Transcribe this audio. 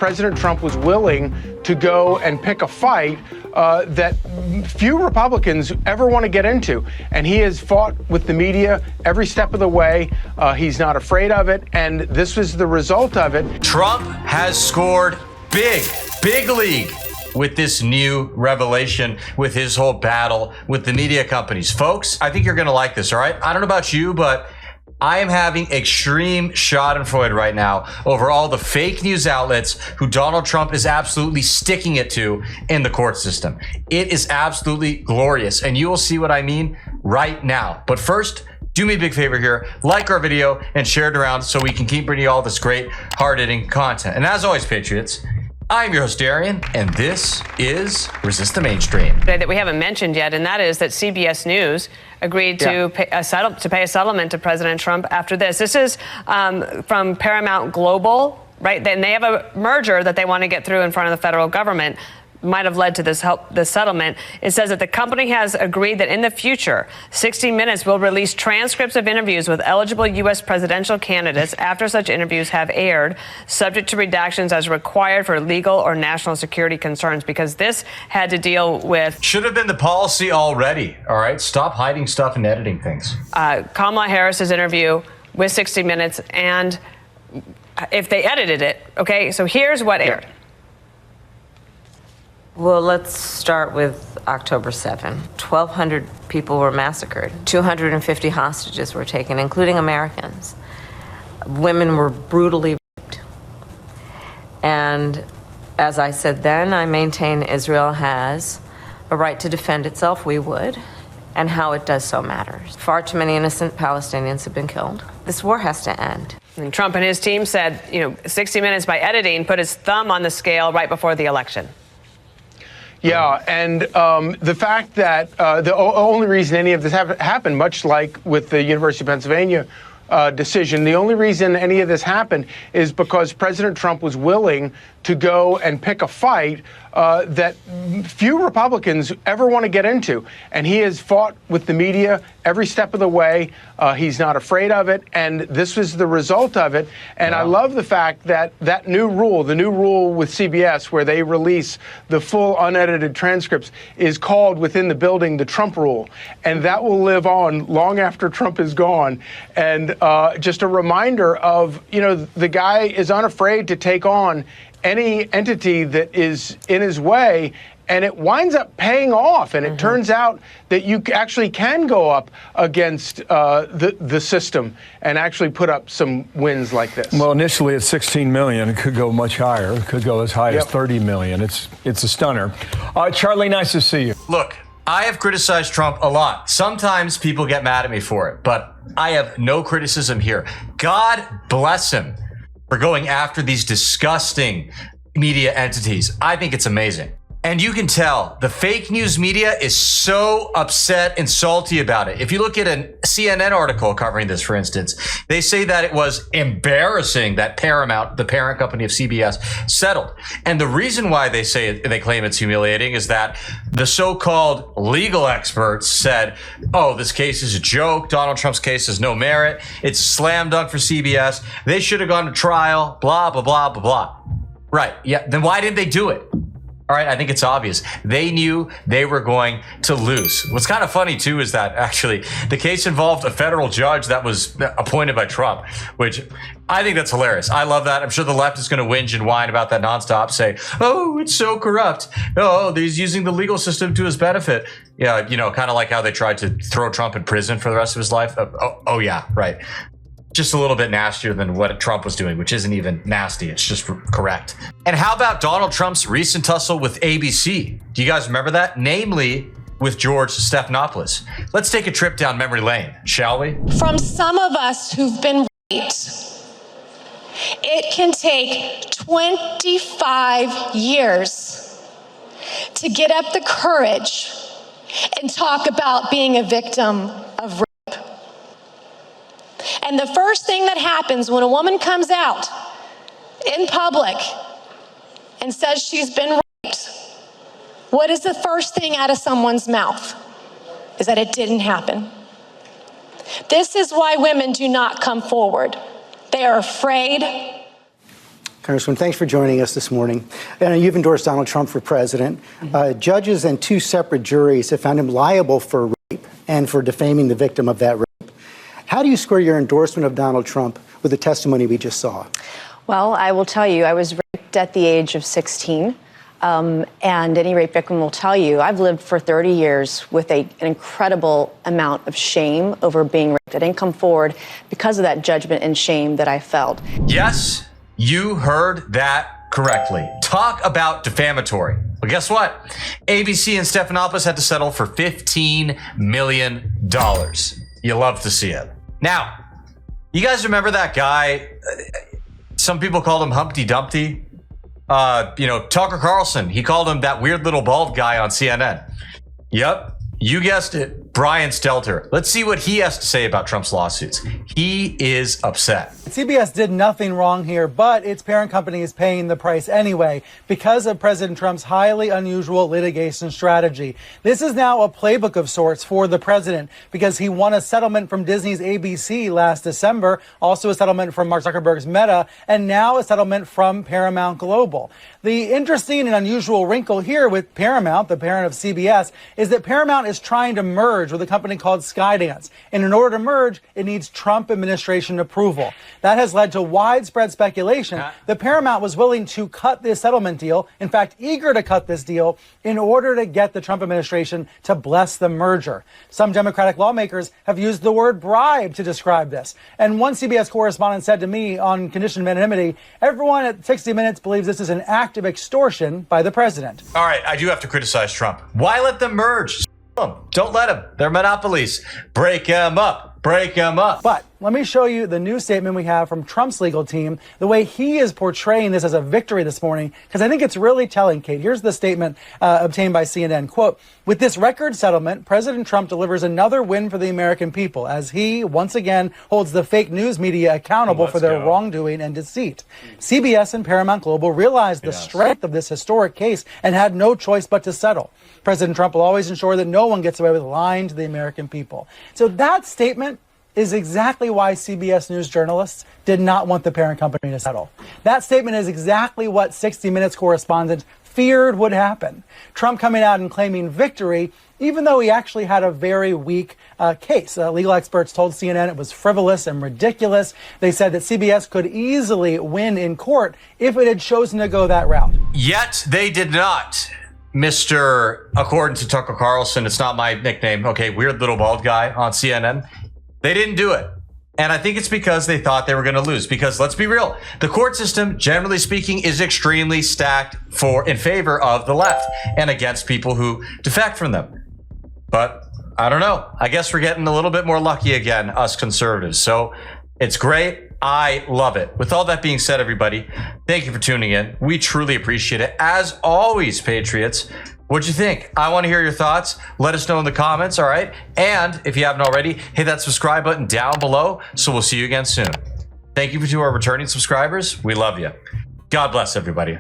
President Trump was willing to go and pick a fight that few Republicans ever want to get into. And he has fought with the media every step of the way. He's not afraid of it. And this was the result of it. Trump has scored big league with this new revelation, with his whole battle with the media companies. Folks, I think you're going to like this, all right? I don't know about you, but I am having extreme schadenfreude right now over all the fake news outlets who Donald Trump is absolutely sticking it to in the court system. It is absolutely glorious, and you will see what I mean right now. But first, do me a big favor here, like our video and share it around so we can keep bringing you all this great, hard-hitting content. And as always, Patriots, I'm your host, Darian, and this is Resist the Mainstream. That we haven't mentioned yet, and that is that CBS News agreed to pay a settlement to President Trump after this. This is from Paramount Global, right? And they have a merger that they want to get through in front of the federal government. Might have led to this settlement. It says that the company has agreed that in the future, 60 Minutes will release transcripts of interviews with eligible U.S. presidential candidates after such interviews have aired, subject to redactions as required for legal or national security concerns, because this had to deal with... Should have been the policy already, all right? Stop hiding stuff and editing things. Kamala Harris's interview with 60 Minutes, and if they edited it, okay? So here's what aired. Well, let's start with October 7. 1,200 people were massacred. 250 hostages were taken, including Americans. Women were brutally raped. And as I said then, I maintain Israel has a right to defend itself. We would. And how it does so matters. Far too many innocent Palestinians have been killed. This war has to end. And Trump and his team said, 60 Minutes by editing put his thumb on the scale right before the election. Yeah, and the fact that the only reason any of this happened, much like with the University of Pennsylvania decision, the only reason any of this happened is because President Trump was willing to go and pick a fight that few Republicans ever want to get into. And he has fought with the media every step of the way. He's not afraid of it. And this was the result of it. And I love the fact that the new rule with CBS, where they release the full unedited transcripts, is called within the building the Trump rule. And that will live on long after Trump is gone. And just a reminder of, the guy is unafraid to take on any entity that is in his way, and it winds up paying off. And it turns out that you actually can go up against the system and actually put up some wins like this. Well, initially it's 16 million. It could go much higher. It could go as high as 30 million. It's a stunner. Charlie, nice to see you. Look, I have criticized Trump a lot. Sometimes people get mad at me for it, but I have no criticism here. God bless him for going after these disgusting media entities. I think it's amazing. And you can tell the fake news media is so upset and salty about it. If you look at a CNN article covering this, for instance, they say that it was embarrassing that Paramount, the parent company of CBS, settled. And the reason why they claim it's humiliating is that the so-called legal experts said, oh, this case is a joke. Donald Trump's case has no merit. It's a slam dunk for CBS. They should have gone to trial, blah, blah, blah, blah, blah. Right. Yeah. Then why didn't they do it? All right, I think it's obvious. They knew they were going to lose. What's kind of funny, too, is that actually the case involved a federal judge that was appointed by Trump, which I think that's hilarious. I love that. I'm sure the left is going to whinge and whine about that nonstop, say, oh, it's so corrupt. Oh, he's using the legal system to his benefit. Yeah, kind of like how they tried to throw Trump in prison for the rest of his life. Oh yeah, right. Just a little bit nastier than what Trump was doing, which isn't even nasty. It's just correct. And how about Donald Trump's recent tussle with ABC? Do you guys remember that? Namely, with George Stephanopoulos. Let's take a trip down memory lane, shall we? From some of us who've been raped, it can take 25 years to get up the courage and talk about being a victim of rape. And the first thing that happens when a woman comes out in public and says she's been raped, what is the first thing out of someone's mouth? Is that it didn't happen. This is why women do not come forward. They are afraid. Congressman, thanks for joining us this morning. And you've endorsed Donald Trump for president. Judges and 2 separate juries have found him liable for rape and for defaming the victim of that rape. How do you square your endorsement of Donald Trump with the testimony we just saw? Well, I will tell you, I was raped at the age of 16. And any rape victim will tell you, I've lived for 30 years with an incredible amount of shame over being raped. I didn't come forward because of that judgment and shame that I felt. Yes, you heard that correctly. Talk about defamatory. Well, guess what? ABC and Stephanopoulos had to settle for $15 million. You love to see it. Now, you guys remember that guy? Some people called him Humpty Dumpty. Tucker Carlson, he called him that weird little bald guy on CNN. Yep, you guessed it. Brian Stelter. Let's see what he has to say about Trump's lawsuits. He is upset. CBS did nothing wrong here, but its parent company is paying the price anyway because of President Trump's highly unusual litigation strategy. This is now a playbook of sorts for the president because he won a settlement from Disney's ABC last December, also a settlement from Mark Zuckerberg's Meta, and now a settlement from Paramount Global. The interesting and unusual wrinkle here with Paramount, the parent of CBS, is that Paramount is trying to merge with a company called Skydance. And in order to merge, it needs Trump administration approval. That has led to widespread speculation that Paramount was willing to cut this settlement deal, in fact, eager to cut this deal, in order to get the Trump administration to bless the merger. Some Democratic lawmakers have used the word bribe to describe this. And one CBS correspondent said to me on condition of anonymity, everyone at 60 Minutes believes this is an act of extortion by the president. All right, I do have to criticize Trump. Why let them merge? Don't let them. They're monopolies. Break them up. Break them up. But let me show you the new statement we have from Trump's legal team, the way he is portraying this as a victory this morning, because I think it's really telling, Kate. Here's the statement obtained by CNN. Quote, with this record settlement, President Trump delivers another win for the American people as he, once again, holds the fake news media accountable for their wrongdoing and deceit. CBS and Paramount Global realized the strength of this historic case and had no choice but to settle. President Trump will always ensure that no one gets away with lying to the American people. So that statement is exactly why CBS News journalists did not want the parent company to settle. That statement is exactly what 60 Minutes correspondents feared would happen. Trump coming out and claiming victory, even though he actually had a very weak case. Legal experts told CNN it was frivolous and ridiculous. They said that CBS could easily win in court if it had chosen to go that route. Yet they did not. According to Tucker Carlson, it's not my nickname, okay, weird little bald guy on CNN. They didn't do it. And I think it's because they thought they were going to lose. Because let's be real, the court system, generally speaking, is extremely stacked in favor of the left and against people who defect from them. But I don't know. I guess we're getting a little bit more lucky again, us conservatives. So it's great. I love it. With all that being said, everybody, thank you for tuning in. We truly appreciate it. As always, Patriots, what'd you think? I want to hear your thoughts. Let us know in the comments, all right? And if you haven't already, hit that subscribe button down below. So we'll see you again soon. Thank you to our returning subscribers. We love you. God bless everybody.